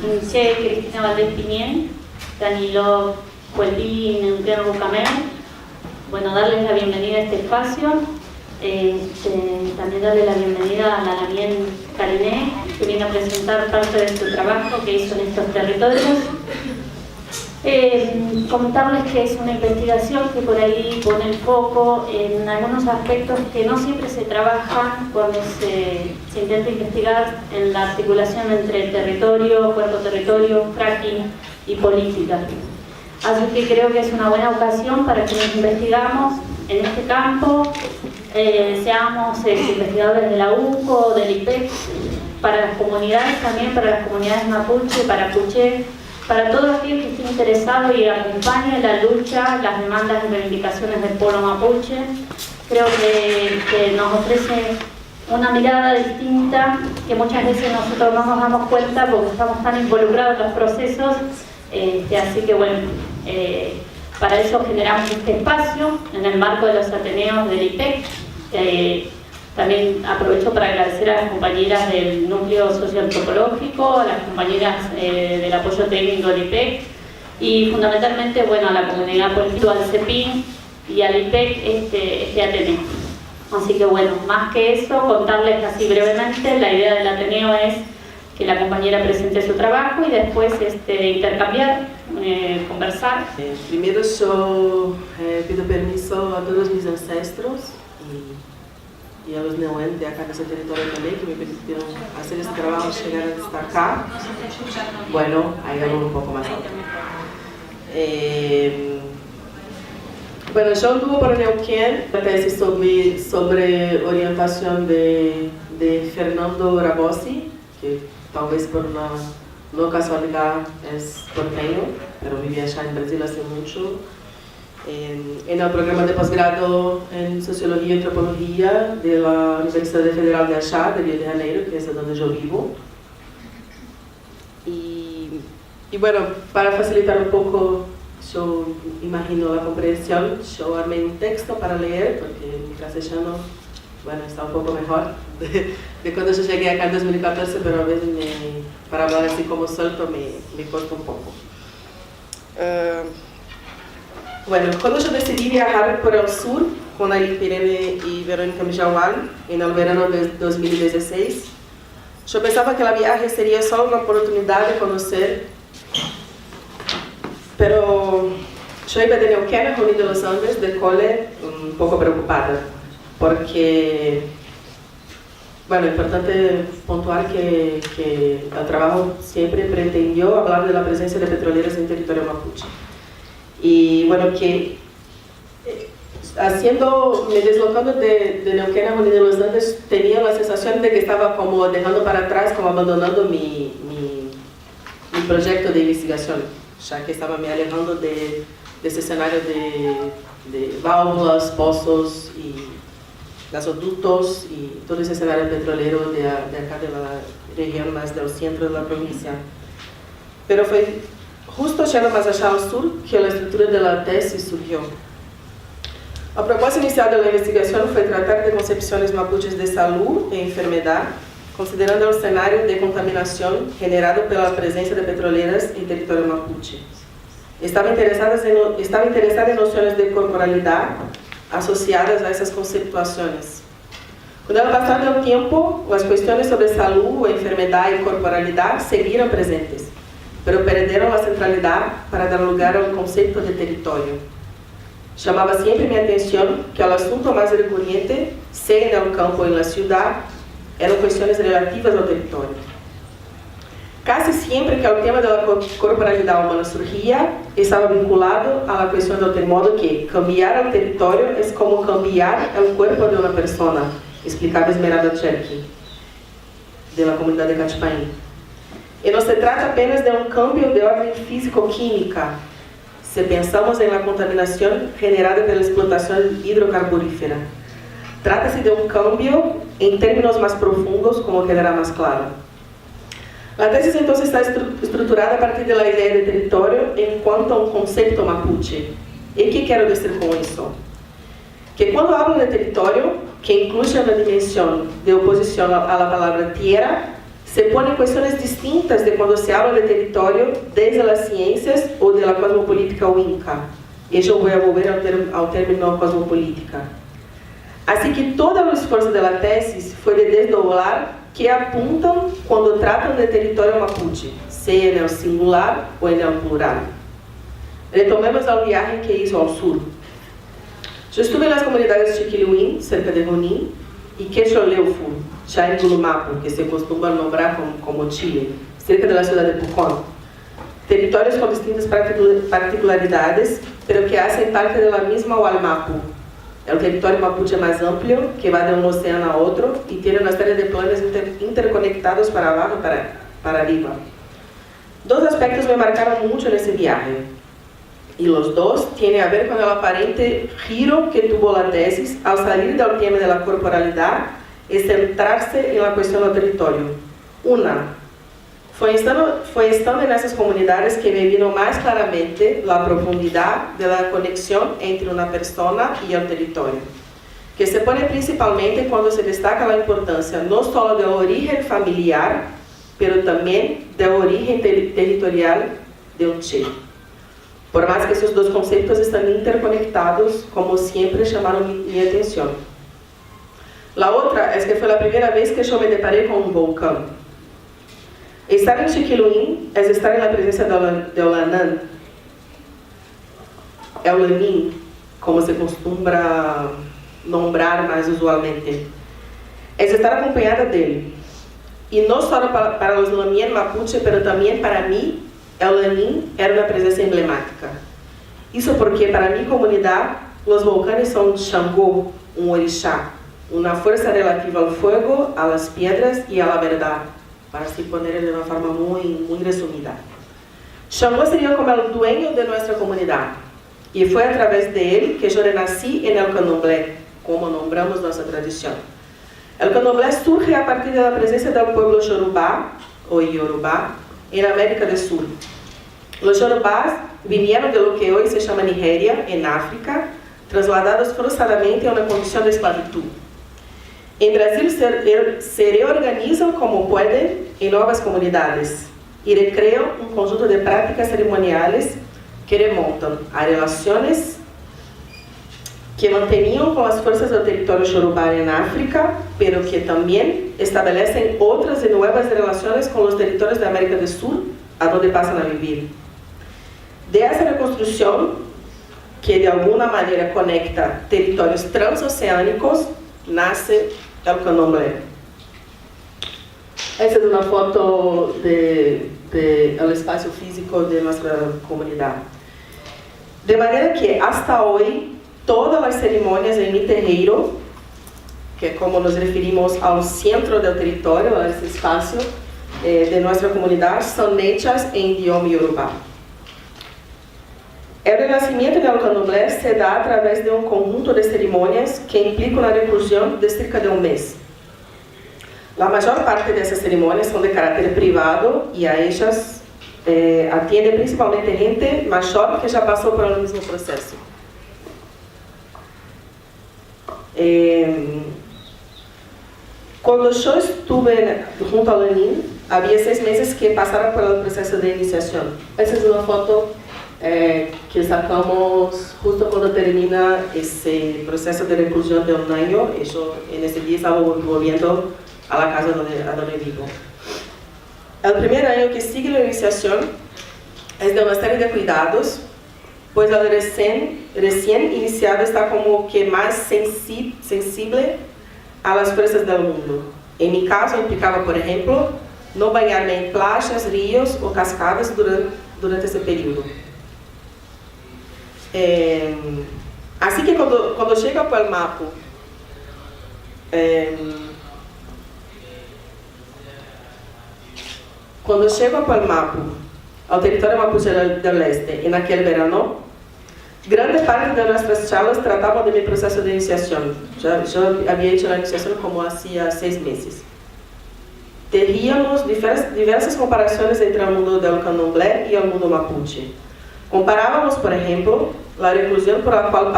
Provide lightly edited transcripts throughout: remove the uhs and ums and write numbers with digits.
Inche Cristina Valdés Piñén, Danilo Cuelí, Neuquén Bucamel. Bueno, darles la bienvenida a este espacio. También darle la bienvenida a la Lamien Cariné, que viene a presentar parte de su trabajo que hizo en estos territorios. Contarles que es una investigación que por ahí pone el foco en algunos aspectos que no siempre se trabajan cuando se intenta investigar en la articulación entre territorio, cuerpo territorio, fracking y política. Así que creo que es una buena ocasión para que nos investigamos en este campo, seamos investigadores de la UCO, del IPEC, para las comunidades también, para las comunidades mapuche, para puché, para todo aquel que esté interesado y acompañe la lucha, las demandas y reivindicaciones del pueblo mapuche. Creo que nos ofrece una mirada distinta que muchas veces nosotros no nos damos cuenta porque estamos tan involucrados en los procesos. Así que bueno, para eso generamos este espacio en el marco de los Ateneos del IPEC. También aprovecho para agradecer a las compañeras del núcleo socioantropológico, a las compañeras del apoyo técnico del IPEC y fundamentalmente bueno, a la comunidad política, al CEPIN y al IPEC este Ateneo. Así que bueno, más que eso, contarles así brevemente, la idea del Ateneo es que la compañera presente su trabajo y después intercambiar, conversar. Primero yo pido permiso a todos mis ancestros y a los Neuquén de acá de ese territorio también que me permitieron hacer este trabajo, llegar hasta acá. Bueno, ahí hablo un poco más alto. Bueno, yo anduve por Neuquén, la tesis sobre orientación de Fernando Rabossi, que tal vez por no casualidad es porteño, pero vivía allá en Brasil hace mucho. En el programa de posgrado en Sociología y Antropología de la Universidad Federal de allá, de Río de Janeiro, que es donde yo vivo. Y bueno, para facilitar un poco, yo imagino la comprensión, yo armé un texto para leer, porque mi castellano, bueno, está un poco mejor de cuando yo llegué acá en 2014, pero a veces para hablar así como suelto me cuesta un poco. Bueno, cuando yo decidí viajar por el sur con Ailey Pirene y Verónica Mijauan en el verano de 2016, yo pensaba que el viaje sería solo una oportunidad de conocer, pero yo iba de Neuquén a Junín de los Andes de cole un poco preocupada, porque, bueno, es importante puntuar que el trabajo siempre pretendió hablar de la presencia de petroleras en territorio mapuche. Y bueno, que me deslocando de Neuquén a Junín de los Andes, tenía la sensación de que estaba como dejando para atrás, como abandonando mi proyecto de investigación, ya que estaba me alejando de ese escenario de válvulas, pozos y gasoductos y todo ese escenario petrolero de acá de la región más del centro de la provincia. Pero fue justo llegando más allá al sur que la estructura de la tesis surgió. A propósito inicial de la investigación fue tratar de concepciones mapuches de salud e enfermedad, considerando el escenario de contaminación generado por la presencia de petroleras en territorio mapuche. Estaba interesada en nociones de corporalidad asociadas a esas conceptuaciones. Con el pasar del tiempo, las cuestiones sobre salud, enfermedad y corporalidad seguiram presentes, pero perderam la centralidad para dar lugar al concepto de territorio. Llamaba siempre mi atención que el asunto más recurrente, sea en el campo o en la ciudad, eran cuestiones relativas al territorio. Casi siempre que el tema de la corporalidad humana surgía, estaba vinculado a la cuestión del modo que cambiar el territorio es como cambiar el cuerpo de una persona, explicaba Esmeralda Cherky, de la comunidad de Cachipaín. Y no se trata apenas de un cambio de orden físico-química, si pensamos en la contaminación generada por la explotación hidrocarburífera. Trata-se de un cambio en términos más profundos, como quedará más claro. La tesis entonces está estructurada a partir de la idea de territorio en cuanto a un concepto mapuche. ¿Y qué quiero decir con eso? Que cuando hablo de territorio, que incluye una dimensión de oposición a la palabra tierra, se ponen cuestiones distintas de cuando se habla de territorio desde las ciencias o de la cosmopolítica Winca. Y yo voy a volver al término cosmopolítica. Así que todo el esfuerzo de la tesis fue de desdoblar que apuntan cuando tratan de territorio mapuche, sea en el singular o en el plural. Retomemos el viaje que hizo al sur. Yo estuve en las comunidades de Chiquilihuín, cerca de Junín, y Quecholeufu, ya en Gulumapu, que se acostumbra a nombrar como Chile, cerca de la ciudad de Pucón. Territorios con distintas particularidades, pero que hacen parte de la misma Ualmapu. El territorio mapuche más amplio, que va de un océano a otro, y tiene una serie de planos interconectados para abajo y para arriba. Dos aspectos me marcaron mucho en ese viaje, y los dos tienen a ver con el aparente giro que tuvo la tesis al salir del tema de la corporalidad y centrarse en la cuestión del territorio. Una, fue estando en esas comunidades que me vino más claramente la profundidad de la conexión entre una persona y el territorio, que se pone principalmente cuando se destaca la importancia no solo del origen familiar, pero también del origen territorial de un che. Por más que esos dos conceptos están interconectados, como siempre llamaron mi atención. La otra es que fue la primera vez que yo me deparé con un volcán. Estar en Chiquilihuín es estar en la presencia de Olanán, Eulanín, como se acostumbra nombrar más usualmente. Es estar acompañada de él. Y no solo para los lamien mapuche, pero también para mí, Eulanín era una presencia emblemática. Eso porque para mi comunidad, los volcanes son Xangô, un orixá, una fuerza relativa al fuego, a las piedras y a la verdad, para así poner de una forma muy resumida. Xangô sería como el dueño de nuestra comunidad, y fue a través de él que yo renací en el candomblé, como nombramos nuestra tradición. El candomblé surge a partir de la presencia del pueblo Yorubá, o Yorubá, en América del Sur. Los Yorubás vinieron de lo que hoy se llama Nigeria, en África, trasladados forzadamente a una condición de esclavitud. En Brasil se reorganizan como pueden en nuevas comunidades y recrean un conjunto de prácticas ceremoniales que remontan a relaciones que mantenían con las fuerzas del territorio Yorubá en África, pero que también establecen otras y nuevas relaciones con los territorios de América del Sur, a donde pasan a vivir. De esa reconstrucción, que de alguna manera conecta territorios transoceánicos, nace el candomblé. Esta es una foto del espacio físico de nuestra comunidad. De manera que hasta hoy, todas las ceremonias en mi terreiro, que es como nos referimos al centro del territorio, a ese espacio de nuestra comunidad, son hechas en idioma yorubá. El renacimiento del candomblé se da a través de un conjunto de ceremonias que implican una reclusión de cerca de un mes. La mayor parte de esas ceremonias son de carácter privado y a ellas atiende principalmente gente mayor que ya pasó por el mismo proceso. Cuando yo estuve junto a Lenin, había 6 meses que pasaron por el proceso de iniciación. Esa es una foto que sacamos justo cuando termina ese proceso de reclusión de un año. Yo en ese día estaba volviendo a la casa donde vivo. El primer año que sigue la iniciación es de una serie de cuidados, pues el recién iniciado está como que más sensible a las fuerzas del mundo. En mi caso implicaba, por ejemplo, no bañarme en playas, ríos o cascadas durante ese periodo. Así que cuando llego a Ualmapu, al territorio mapuche del este, en aquel verano, grande parte de nuestras charlas trataban de mi proceso de iniciación. Yo había hecho la iniciación como hacía 6 meses. Tejíamos diversas comparaciones entre el mundo del candomblé y el mundo mapuche. Comparábamos, por ejemplo, la reclusión por la cual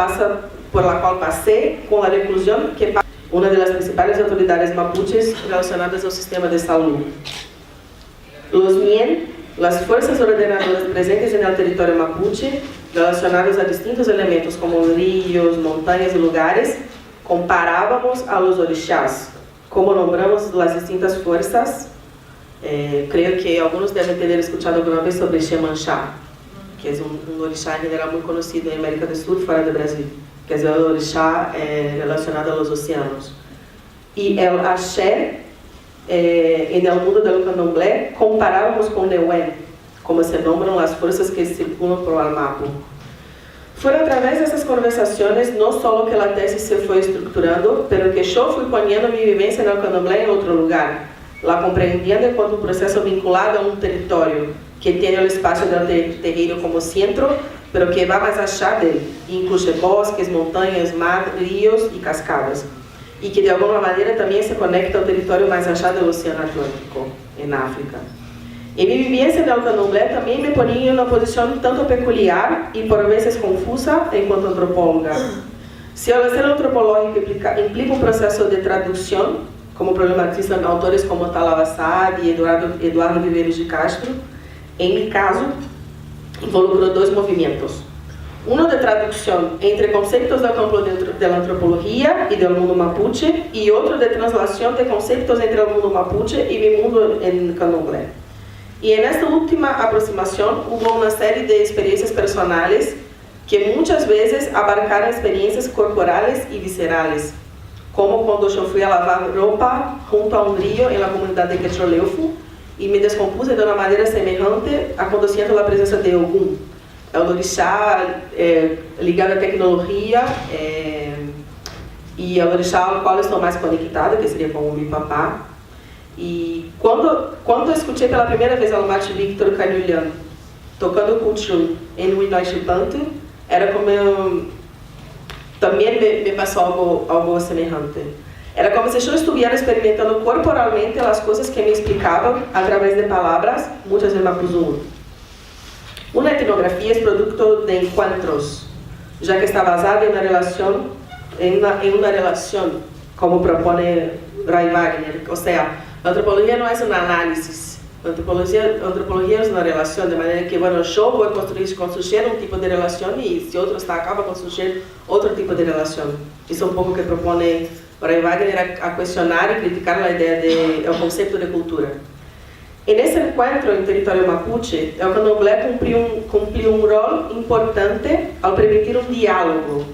pasé con la reclusión que pasó una de las principales autoridades mapuches relacionadas al sistema de salud. Los MIEN, las fuerzas ordenadoras presentes en el territorio mapuche, relacionados a distintos elementos como ríos, montañas y lugares, comparábamos a los orixás. Como nombramos las distintas fuerzas, creo que algunos deben tener escuchado alguna vez sobre Xemanchá, que es un orixá en general muy conocido en América del Sur, fuera de Brasil, que es el orixá relacionado a los océanos. Y el axé, en el mundo del candomblé, comparábamos con Neuen, como se nombran las fuerzas que circulan por el mapa. Fue a través de esas conversaciones no solo que la tesis se fue estructurando, pero que yo fui poniendo mi vivencia en el candomblé en otro lugar, la comprendiendo como un proceso vinculado a un territorio que tiene el espacio del terreno como centro, pero que va más allá de él, incluye bosques, montañas, mar, ríos y cascadas, y que de alguna manera también se conecta al territorio más allá del Océano Atlántico, en África. En mi vivencia en el candomblé también me ponía en una posición tanto peculiar y por veces confusa en cuanto antropóloga. Si el hacer antropológico implica un proceso de traducción, como problematizan autores como Tala Wassad y Eduardo Viveiros de Castro, en mi caso, involucró dos movimientos. Uno de traducción entre conceptos del campo de la antropología y del mundo mapuche, y otro de translación de conceptos entre el mundo mapuche y mi mundo en candomblé. Y en esta última aproximación hubo una serie de experiencias personales que muchas veces abarcaron experiencias corporales y viscerales, como cuando yo fui a lavar ropa junto a un río en la comunidad de Quetroleufu y me descompuse de una manera semejante a cuando siento la presencia de Ogún, el orixá ligado a tecnología y el orixá al cual estou mais conectada, que seria como mi papá. E quando escutei pela primeira vez ao Mate Victor Canulhan tocando Kuchum em Huinoichipanto, era como também me passou algo semelhante. Era como se eu estivesse experimentando corporalmente as coisas que me explicavam através de palavras, muitas vezes mapuzungun. Uma etnografia é produto de encontros, já que está basada em uma relação, como propõe Ray Wagner, ou seja, a antropologia não é uma análise, a antropologia é uma relação, de maneira que, bueno, eu vou construir um tipo de relação e se outro está acaba construir outro tipo de relação. Isso é um pouco que propõe Ray Wagner a questionar e criticar a ideia o conceito de cultura. En ese encuentro en territorio mapuche, el candomblé cumplió un rol importante al permitir un diálogo,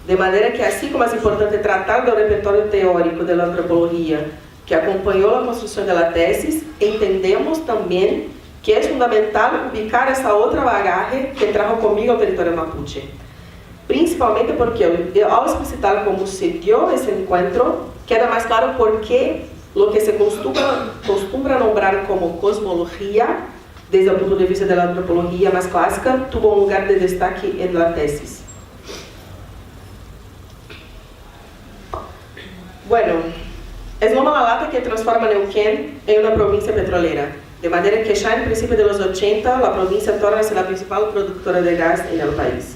de manera que así como es importante tratar del repertorio teórico de la antropología que acompañó la construcción de la tesis, entendemos también que es fundamental ubicar esa otra bagaje que trajo conmigo al territorio mapuche. Principalmente porque al explicitar cómo se dio ese encuentro, queda más claro por qué lo que se acostumbra nombrar como cosmología, desde el punto de vista de la antropología más clásica, tuvo un lugar de destaque en la tesis. Bueno, es Loma La Lata que transforma Neuquén en una provincia petrolera, de manera que ya en principio de los 80 la provincia torna-se la principal productora de gas en el país.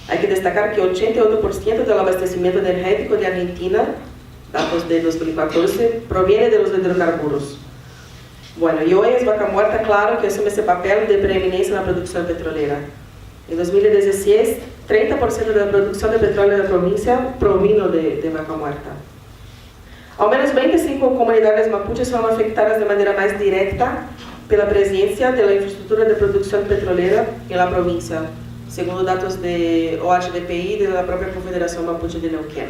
Hay que destacar que 88% del abastecimiento energético de Argentina, datos de 2014, proviene de los hidrocarburos. Bueno, y hoy es Vaca Muerta, claro, que asume ese papel de preeminencia en la producción petrolera. En 2016, 30% de la producción de petróleo de la provincia provino de Vaca Muerta. Al menos 25 comunidades mapuches fueron afectadas de manera más directa por la presencia de la infraestructura de producción petrolera en la provincia, según datos de OHDPI y de la propia Confederación Mapuche de Neuquén.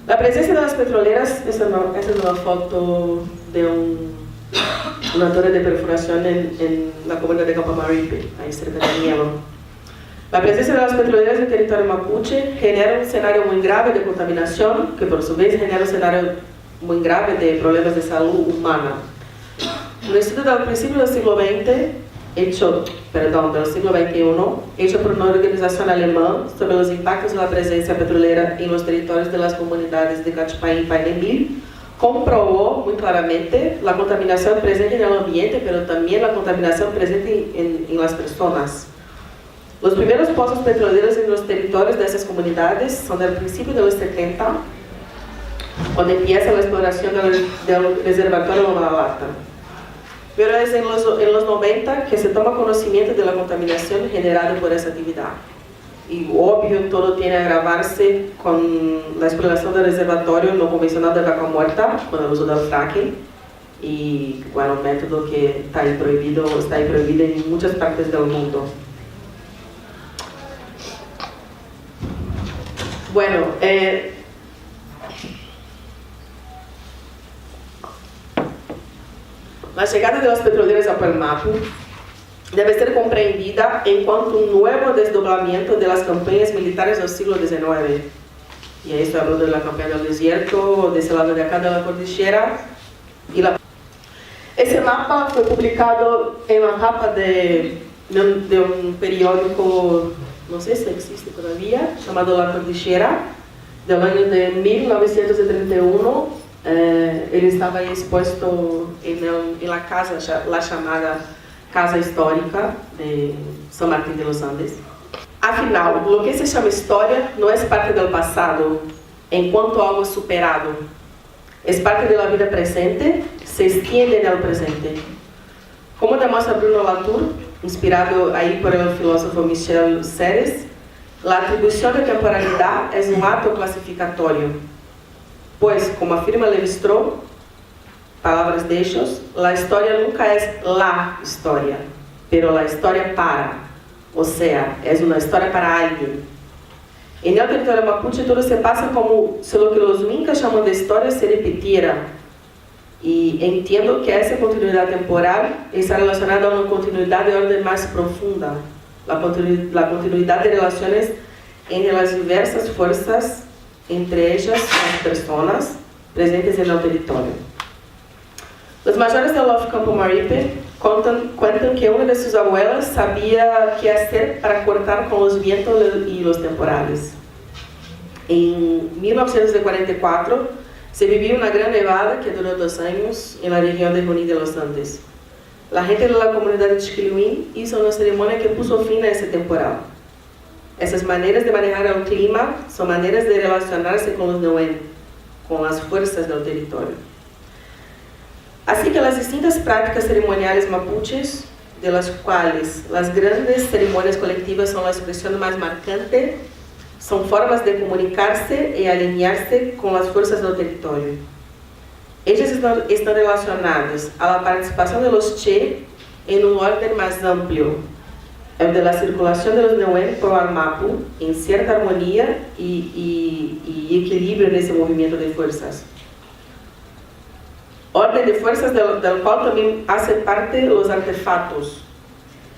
La presencia de las petroleras, esa es una foto de una torre de perforación en la comunidad de Campamaripe, ahí cerca de Nielo. La presencia de las petroleras en el territorio mapuche genera un escenario muy grave de contaminación, que por su vez genera un escenario muy grave de problemas de salud humana. Un estudio del principio del siglo XX, del siglo XXI, hecho por una organización alemana sobre los impactos de la presencia petrolera en los territorios de las comunidades de Cachupaí y Painemil, comprobó muy claramente la contaminación presente en el ambiente, pero también la contaminación presente en las personas. Los primeros pozos petroleros en los territorios de esas comunidades son del principio de los 70, donde empieza la exploración del reservatorio Loma La Lata. pero es en los 90 que se toma conocimiento de la contaminación generada por esa actividad. Y obvio, todo tiene que agravarse con la exploración del reservatorio no convencional de vaca muerta, con el uso del fracking, y bueno, un método que está ahí prohibido en muchas partes del mundo. Bueno, la llegada de los petroleros a Palmapu debe ser comprendida en cuanto a un nuevo desdoblamiento de las campañas militares del siglo XIX. Y ahí estoy hablando de la campaña del desierto, de ese lado de acá de la cordillera. Ese mapa fue publicado en la tapa de un periódico, no sé si existe todavía, llamado La Cordillera, del año de 1931. Él estaba ahí expuesto en la casa, la llamada Casa Histórica de San Martín de los Andes. Afinal, lo que se llama historia no es parte del pasado, en cuanto a algo superado. Es parte de la vida presente, se extiende en el presente. Como demuestra Bruno Latour, inspirado ahí por el filósofo Michel Serres, la atribución de temporalidad es un acto clasificatorio. Pues, como afirma Lévi-Strauss, palabras de ellos, la historia nunca es la historia, pero la historia para, o sea, es una historia para alguien. En el territorio mapuche todo se pasa como si lo que los incas llaman de historia se repitiera. Y entiendo que esa continuidad temporal está relacionada a una continuidad de orden más profunda, la continuidad de relaciones entre las diversas fuerzas, entre ellas las personas presentes en el territorio. Los mayores de Love Campo Maripe cuentan que una de sus abuelas sabía qué hacer para cortar con los vientos y los temporales. En 1944 se vivió una gran nevada que duró 2 años en la región de Junín de los Andes. La gente de la comunidad de Chiquiluín hizo una ceremonia que puso fin a ese temporal. Esas maneras de manejar el clima son maneras de relacionarse con los Neuen, con las fuerzas del territorio. Así que las distintas prácticas ceremoniales mapuches, de las cuales las grandes ceremonias colectivas son la expresión más marcante, son formas de comunicarse y alinearse con las fuerzas del territorio. Ellas están relacionadas a la participación de los Che en un orden más amplio, el de la circulación de los Neuen por Almapu en cierta armonía y equilibrio en ese movimiento de fuerzas. Orden de fuerzas del cual también hace parte los artefactos.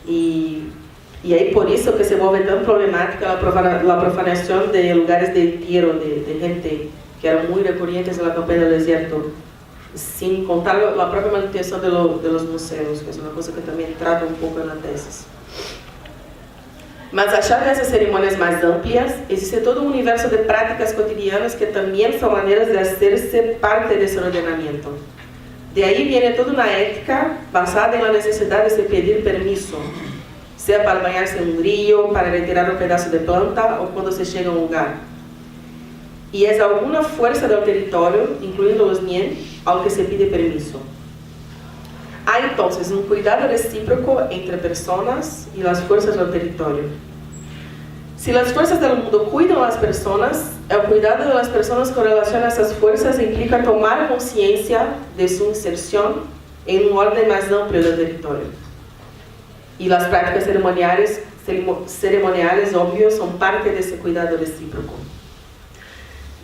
Y ahí por eso que se vuelve tan problemática la profanación de lugares de entierro de gente que eran muy recurrentes en la campaña del desierto, sin contar la propia manutención de los museos, que es una cosa que también trato un poco en la tesis. Más allá de esas ceremonias más amplias, existe todo un universo de prácticas cotidianas que también son maneras de hacerse parte de ese ordenamiento. De ahí viene toda una ética basada en la necesidad de se pedir permiso, sea para bañarse en un río, para retirar un pedazo de planta o cuando se llega a un lugar. Y es alguna fuerza del territorio, incluyendo los Nien, al que se pide permiso. Hay entonces un cuidado recíproco entre personas y las fuerzas del territorio. Si las fuerzas del mundo cuidan a las personas, el cuidado de las personas con relación a esas fuerzas implica tomar conciencia de su inserción en un orden más amplio del territorio. Y las prácticas ceremoniales obvios son parte de ese cuidado recíproco.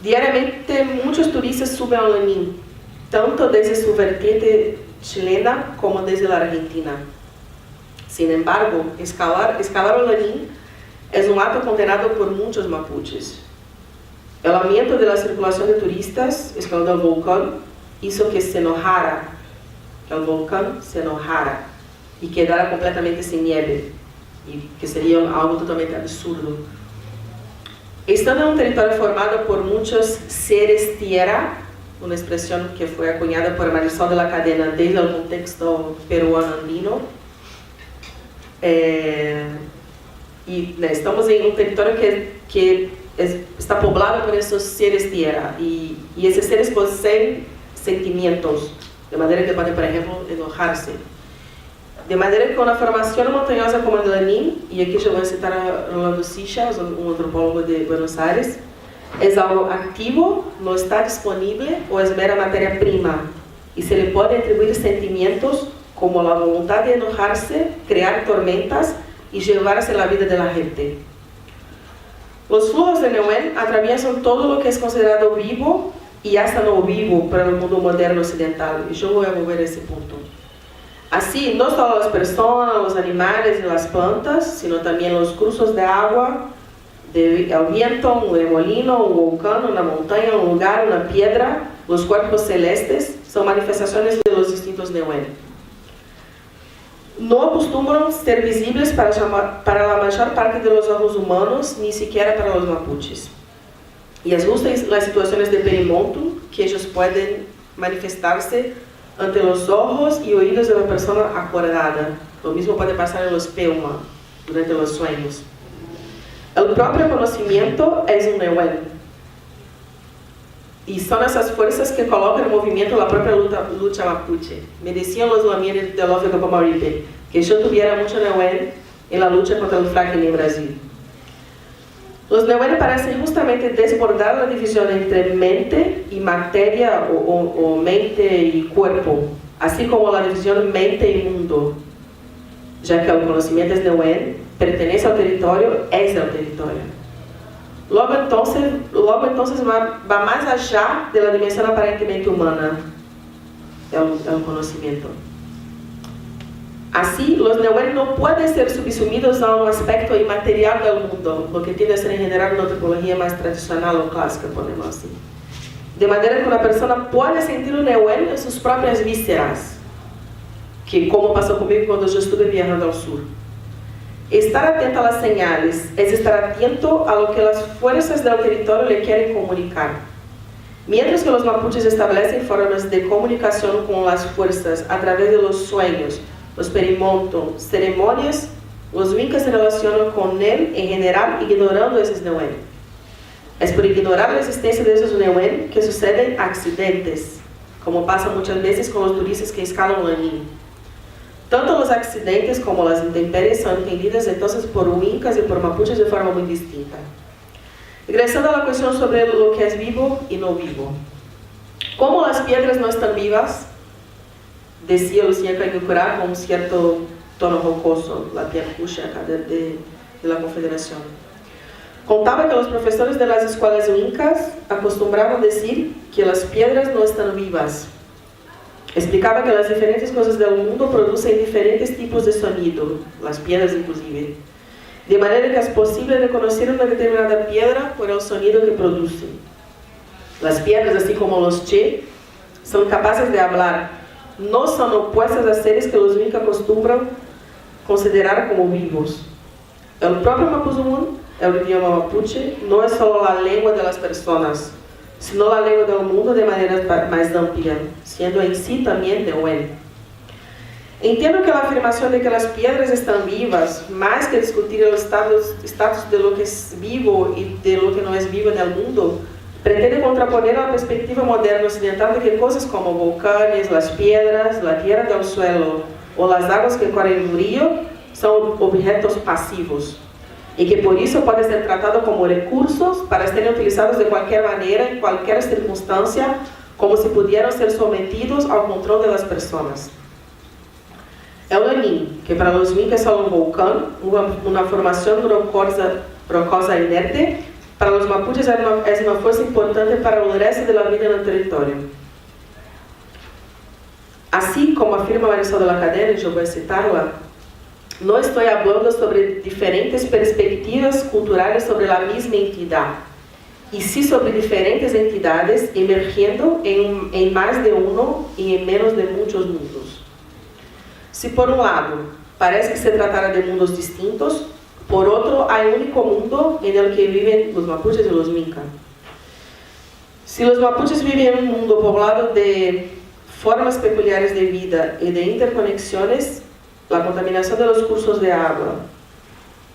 Diariamente muchos turistas suben al Lanín, tanto desde su vertiente chilena como desde la Argentina. Sin embargo, escalar el Lanín es un acto condenado por muchos mapuches. El aumento de la circulación de turistas, escalando el volcán, hizo que el volcán se enojara y quedara completamente sin nieve, y que sería algo totalmente absurdo. Estando en un territorio formado por muchos seres tierra, una expresión que fue acuñada por Marisol de la Cadena desde el contexto peruano andino, y estamos en un territorio que está poblado por esos seres tierra, y esos seres poseen sentimientos, de manera que pueden, por ejemplo, enojarse. De maneira que uma formação montanhosa como a do Lanín, e aqui eu vou citar a Rolando Seixas, um antropólogo de Buenos Aires, é algo activo, não está disponível ou é mera matéria-prima, e se lhe pode atribuir sentimentos como a vontade de enojar-se, criar tormentas e levar-se a vida da gente. Os flujos de Neumann atravessam todo o que é considerado vivo e hasta no vivo para o mundo moderno ocidental, e eu vou volver a esse ponto. Así, no solo las personas, los animales y las plantas, sino también los cursos de agua, el viento, un remolino, un volcán, una montaña, un lugar, una piedra, los cuerpos celestes, son manifestaciones de los distintos Neumann. No acostumbran ser visibles para la mayor parte de los ojos humanos, ni siquiera para los mapuches. Y es justo las situaciones de perimonto que ellos pueden manifestarse ante los ojos y oídos de una persona acordada. Lo mismo puede pasar en los peuma, durante los sueños. El propio conocimiento es un Neumann. Y son esas fuerzas que colocan en movimiento la propia lucha mapuche. Me decían los lamieres de Lófico Pomaripe que yo tuviera mucho Neumann en la lucha contra el fracking en Brasil. Los Neumann parecen justamente desbordar la división entre mente y materia o mente y cuerpo, así como la división mente y mundo, ya que el conocimiento es Neumann, pertenece al territorio, es el territorio. Luego entonces va más allá de la dimensión aparentemente humana, el conocimiento. Así, los Neumann no pueden ser subsumidos a un aspecto inmaterial del mundo, lo que tiende a ser en general una antropología más tradicional o clásica, ponemos así. De manera que una persona puede sentir un Neumann en sus propias vísceras, que como pasó conmigo cuando yo estuve viajando al sur. Estar atento a las señales es estar atento a lo que las fuerzas del territorio le quieren comunicar. Mientras que los mapuches establecen formas de comunicación con las fuerzas a través de los sueños, los perimontos, ceremonias, los incas se relacionan con él en general ignorando esos Neumann. Es por ignorar la existencia de esos Neumann que suceden accidentes, como pasa muchas veces con los turistas que escalan Lanín. Tanto los accidentes como las intempéries son entendidas entonces por incas y por mapuches de forma muy distinta. Regresando a la cuestión sobre lo que es vivo y no vivo. Como las piedras no están vivas, decía Lucía Cañucurá con un cierto tono jocoso, la Piacucha de la Confederación. Contaba que los profesores de las escuelas incas acostumbraban decir que las piedras no están vivas. Explicaba que las diferentes cosas del mundo producen diferentes tipos de sonido, las piedras inclusive, de manera que es posible reconocer una determinada piedra por el sonido que produce. Las piedras, así como los che, son capaces de hablar. No son opuestas a seres que los incas acostumbran considerar como vivos. El propio Mapuzungún, el idioma mapuche, no es solo la lengua de las personas, sino la lengua del mundo de manera más amplia, siendo en sí también Neumann. Entiendo que la afirmación de que las piedras están vivas, más que discutir el estatus de lo que es vivo y de lo que no es vivo en el mundo, pretende contraponer a la perspectiva moderna occidental de que cosas como volcanes, las piedras, la tierra del suelo o las aguas que corren en un río son objetos pasivos y que por eso pueden ser tratados como recursos para ser utilizados de cualquier manera, en cualquier circunstancia, como si pudieran ser sometidos al control de las personas. El Lanín, que para los incas es solo un volcán, una formación rocosa inerte, para los mapuches es una fuerza importante para el resto de la vida en el territorio. Así como afirma Marisol de la Cadena, y yo voy a citarla, no estoy hablando sobre diferentes perspectivas culturales sobre la misma entidad, y sí sobre diferentes entidades emergiendo en más de uno y en menos de muchos mundos. Si por un lado parece que se tratara de mundos distintos, por otro hay un único mundo en el que viven los mapuches y los minca. Si los mapuches viven en un mundo poblado de formas peculiares de vida y de interconexiones, la contaminación de los cursos de agua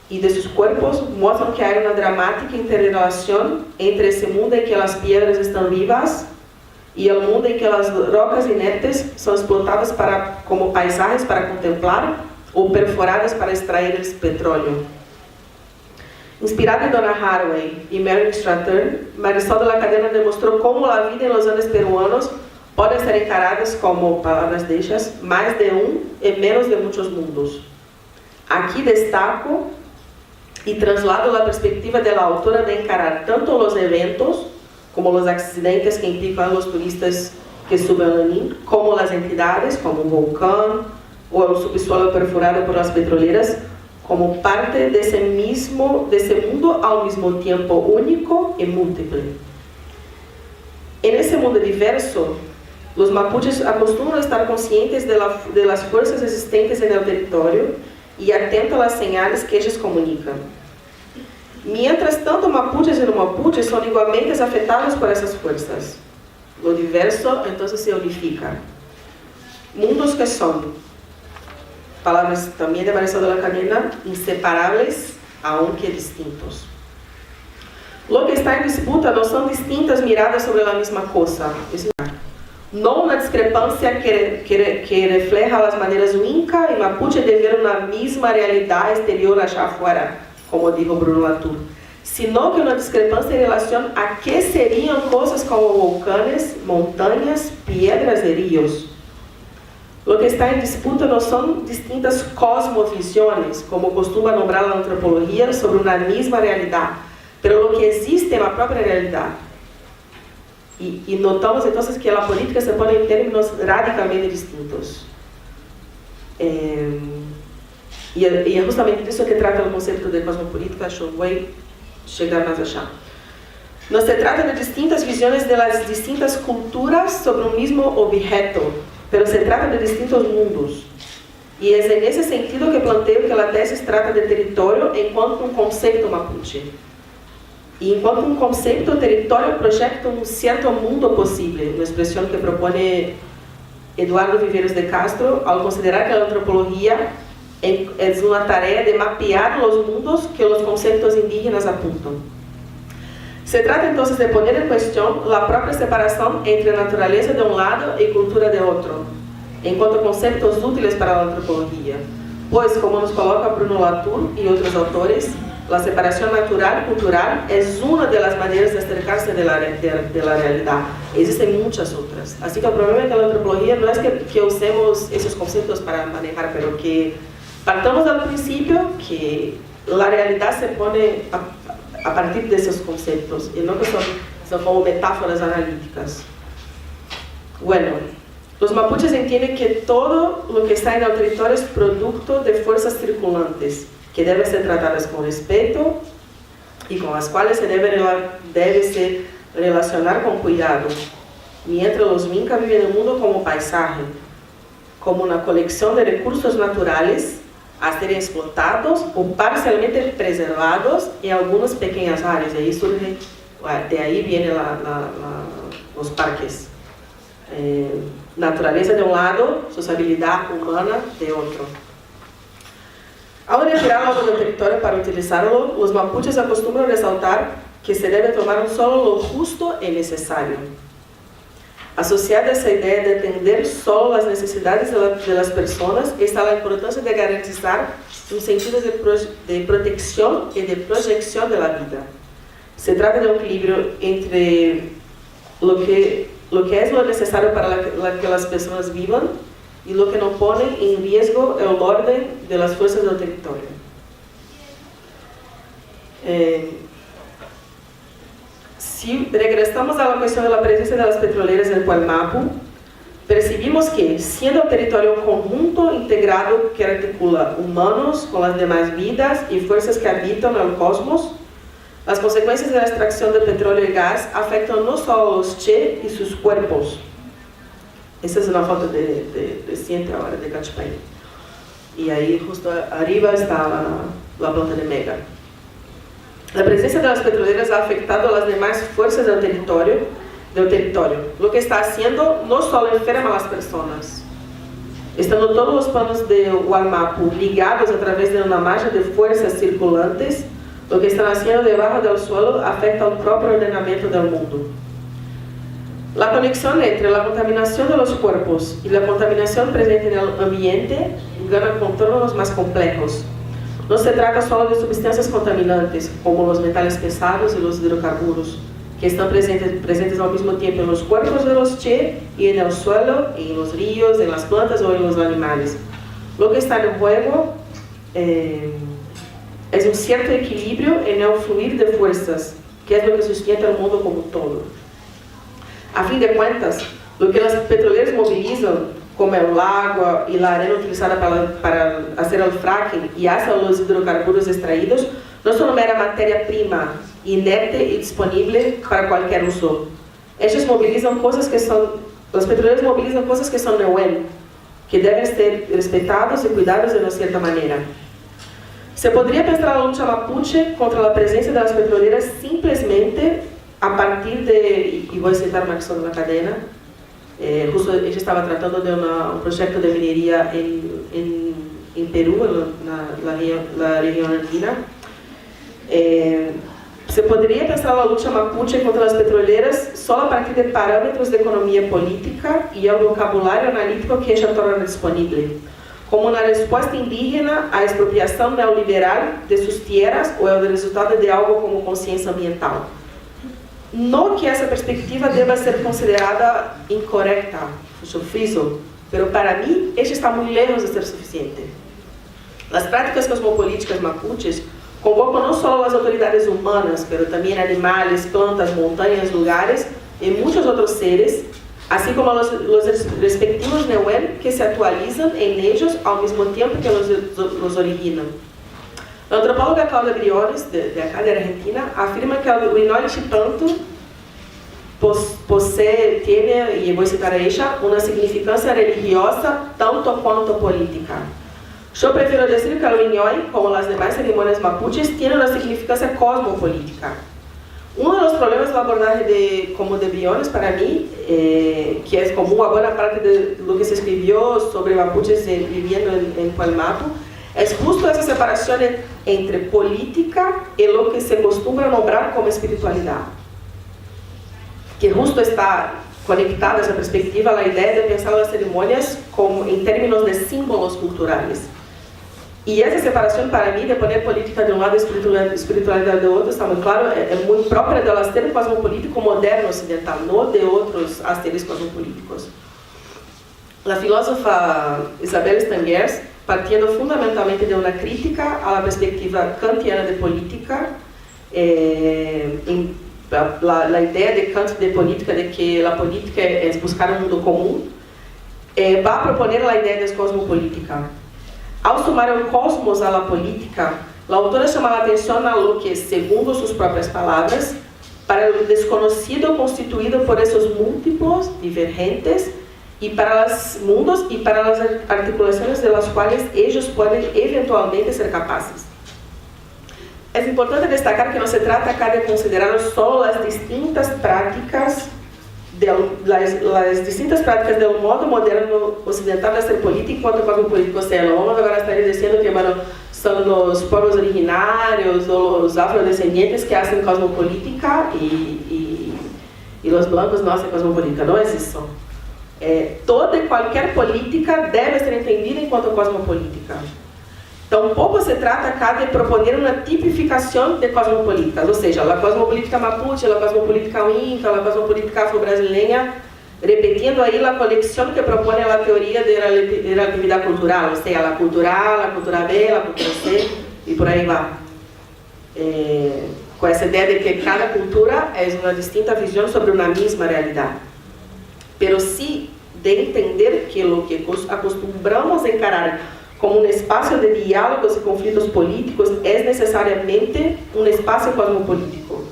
y de sus cuerpos muestran que hay una dramática interrelación entre ese mundo en que las piedras están vivas y el mundo en que las rocas inertes son explotadas como paisajes para contemplar o perforadas para extraer el petróleo. Inspirada en Donna Haraway y Mary Strathern, Marisol de la Cadena demostró cómo la vida en los Andes peruanos puede ser encarada como, palabras de ellas, más de un y menos de muchos mundos. Aquí destaco y traslado la perspectiva de la autora de encarar tanto los eventos como los accidentes que implican a los turistas que suben al Anin, como las entidades, como un volcán o el subsuelo perforado por las petroleras, como parte de ese mundo al mismo tiempo único y múltiple. En ese mundo diverso, los mapuches acostumbran a estar conscientes de las fuerzas existentes en el territorio y atentos a las señales que ellas comunican. Mientras tanto, mapuches y no mapuches son igualmente afectados por esas fuerzas. Lo diverso entonces se unifica. Mundos que son, palabras también de Marisol de la Cadena, inseparables, aunque distintos. Lo que está en disputa no son distintas miradas sobre la misma cosa, no una discrepancia que refleja las maneras Inca y Mapuche de ver una misma realidad exterior allá afuera, como dijo Bruno Latour, sino que una discrepancia en relación a qué serían cosas como volcanes, montañas, piedras y ríos. Lo que está en disputa no son distintas cosmovisiones, como acostumbra nombrar la antropología, sobre una misma realidad, pero lo que existe en la propia realidad. Y notamos entonces que la política se pone en términos radicalmente distintos. Y es justamente de eso que trata el concepto de cosmopolítica. Yo voy a llegar más allá. No se trata de distintas visiones de las distintas culturas sobre un mismo objeto, pero se trata de distintos mundos. Y es en ese sentido que planteo que la tesis trata de territorio en cuanto a un concepto mapuche. Y en cuanto a un concepto, territorio proyecta un cierto mundo posible, una expresión que propone Eduardo Viveros de Castro al considerar que la antropología es una tarea de mapear los mundos que los conceptos indígenas apuntan. Se trata entonces de poner en cuestión la propia separación entre naturaleza de un lado y cultura de otro, en cuanto a conceptos útiles para la antropología, pues como nos coloca Bruno Latour y otros autores, la separación natural y cultural es una de las maneras de acercarse de la realidad. Existen muchas otras. Así que el problema de la antropología no es que usemos esos conceptos para manejar, pero que partamos del principio que la realidad se pone a partir de esos conceptos, y no que son como metáforas analíticas. Bueno, los mapuches entienden que todo lo que está en el territorio es producto de fuerzas circulantes, que deben ser tratadas con respeto y con las cuales se debe relacionar con cuidado, mientras los Minca viven el mundo como paisaje, como una colección de recursos naturales a ser explotados o parcialmente preservados en algunas pequeñas áreas. De ahí vienen los parques. Naturaleza de un lado, sociabilidad humana de otro. Al retirar algo del territorio para utilizarlo, los mapuches acostumbran a resaltar que se debe tomar solo lo justo y necesario. Asociada a esa idea de atender solo las necesidades de las personas está la importancia de garantizar un sentido de protección y de proyección de la vida. Se trata de un equilibrio entre lo que es lo necesario para que las personas vivan y lo que no pone en riesgo el orden de las fuerzas del territorio. Si regresamos a la cuestión de la presencia de las petroleras en el Pualmapu, percibimos que, siendo el territorio un conjunto integrado que articula humanos con las demás vidas y fuerzas que habitan el cosmos, las consecuencias de la extracción de petróleo y gas afectan no solo a los Che y sus cuerpos. Esta es una foto de reciente ahora de Cachipay. Y ahí justo arriba está la planta de Mega. La presencia de las petroleras ha afectado a las demás fuerzas del territorio, lo que está haciendo no solo enferma a las personas. Estando todos los planos de Pualmapu ligados a través de una malla de fuerzas circulantes, lo que están haciendo debajo del suelo afecta al propio ordenamiento del mundo. La conexión entre la contaminación de los cuerpos y la contaminación presente en el ambiente gana contornos más complejos. No se trata solo de sustancias contaminantes, como los metales pesados y los hidrocarburos, que están presentes al mismo tiempo en los cuerpos de los Che y en el suelo, en los ríos, en las plantas o en los animales. Lo que está en juego es un cierto equilibrio en el fluir de fuerzas, que es lo que sustenta el mundo como un todo. A fin de cuentas, lo que las petroleras movilizan, como el agua y la arena utilizada para hacer el fracking y hasta los hidrocarburos extraídos, no son mera materia prima, inerte y disponible para cualquier uso. Ellos movilizan cosas que son, las petroleras movilizan cosas que son Nehuen, que deben ser respetados y cuidados de una cierta manera. Se podría pensar la lucha mapuche contra la presencia de las petroleras simplemente a partir de, y voy a citar Maxon La Cadena, justo ella estaba tratando de un proyecto de minería en Perú, en la región andina. Se podría pensar la lucha mapuche contra las petroleras solo a partir de parámetros de economía política y el vocabulario analítico que ella torna disponible, como una respuesta indígena à expropriação neoliberal de sus tierras o el resultado de algo como conciencia ambiental. No que essa perspectiva deva ser considerada incorrecta, yo friso, pero para mí ella está muy lejos de ser suficiente. Las prácticas cosmopolíticas mapuches convocam não só as autoridades humanas, pero também animales, plantas, montanhas, lugares e muitos outros seres, assim como os respectivos Nehuen que se atualizam em ellos ao mesmo tempo que los originam. La antropóloga Claudia Briones, de acá de Argentina, afirma que el Huinol Chipanto tiene, y voy a citar a ella, una significancia religiosa tanto quanto política. Yo prefiero decir que el Huinol, como las demás ceremonias mapuches, tiene una significancia cosmopolítica. Uno de los problemas del abordaje como de Briones para mí, que es común a buena parte de lo que se escribió sobre mapuches viviendo en Puelmato, es justo esa separación entre política y lo que se acostumbra a nombrar como espiritualidad, que justo está conectada a esa perspectiva a la idea de pensar las ceremonias como en términos de símbolos culturales. Y esa separación para mí de poner política de un lado y espiritualidad de otro está muy claro, es muy propia del asterisco cosmopolítico moderno occidental, no de otros asteriscos cosmopolíticos. La filósofa Isabel Stangers, partiendo fundamentalmente de una crítica a la perspectiva kantiana de política, la idea de Kant de política, de que la política es buscar un mundo común, va a proponer la idea de cosmopolítica. Al sumar el cosmos a la política, la autora llama la atención a lo que, segundo sus propias palabras, para el desconocido constituido por esos múltiplos, divergentes, y para los mundos y para las articulaciones de las cuales ellos pueden eventualmente ser capaces. Es importante destacar que no se trata acá de considerar solo las distintas prácticas del modo moderno ocidental de hacer política enquanto cosmopolítico. O sea, no vamos agora estar diciendo que son los pueblos originarios o los afrodescendientes que hacen cosmopolítica y los blancos no hacen cosmopolítica. No es eso. Toda y cualquier política debe ser entendida enquanto cosmopolítica. Tampouco se trata acá de proponer una tipificación de cosmopolíticas, o sea, la cosmopolítica mapuche, la cosmopolítica inca, la cosmopolítica afro-brasileña, repitiendo ahí la colección que propone la teoría de la relatividad cultural, o sea, la cultura A, la cultura B, la cultura C, y por ahí va. Con esa idea de que cada cultura es una distinta visión sobre una misma realidad. Pero sí de entender que lo que acostumbramos a encarar como un espacio de diálogos y conflictos políticos es necesariamente un espacio cosmopolítico.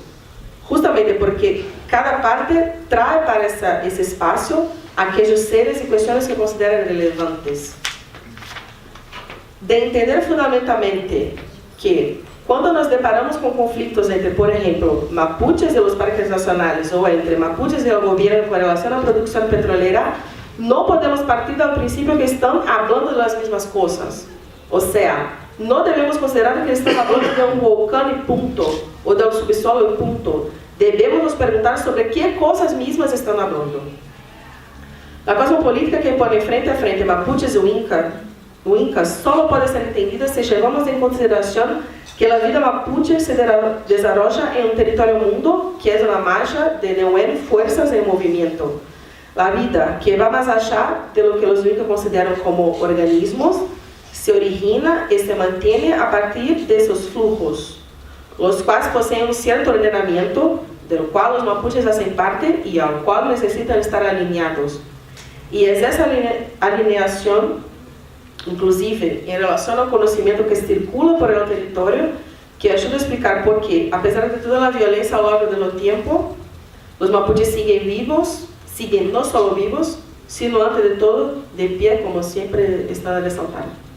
Justamente porque cada parte trae para ese espacio aquellos seres y cuestiones que consideran relevantes. De entender fundamentalmente que cuando nos deparamos con conflictos entre, por ejemplo, mapuches y los parques nacionales o entre mapuches y el gobierno con relación a la producción petrolera, no podemos partir del principio que están hablando de las mismas cosas. O sea, no debemos considerar que están hablando de un volcán y punto, o del subsuelo y punto. Debemos nos perguntar sobre que coisas mismas estão falando. A cosmopolítica que põe frente a frente mapuches e o Inca só pode ser entendida se levamos em consideração que a vida mapuche se desarrolla em território mundo que é uma marcha de neuen fuerzas em movimento. A vida que vai mais allá de lo que os Incas consideram como organismos se origina e se mantém a partir de seus flujos, os quais possuem certo ordenamento, do qual os mapuches fazem parte e ao qual necessitam estar alinhados. E é essa alineação, inclusive, em relação ao conhecimento que circula por el território, que ajuda a explicar por que, apesar de toda a violência ao longo do tempo, os mapuches siguen vivos, siguen não só vivos, sino antes de todo de pie, como sempre está ressaltado.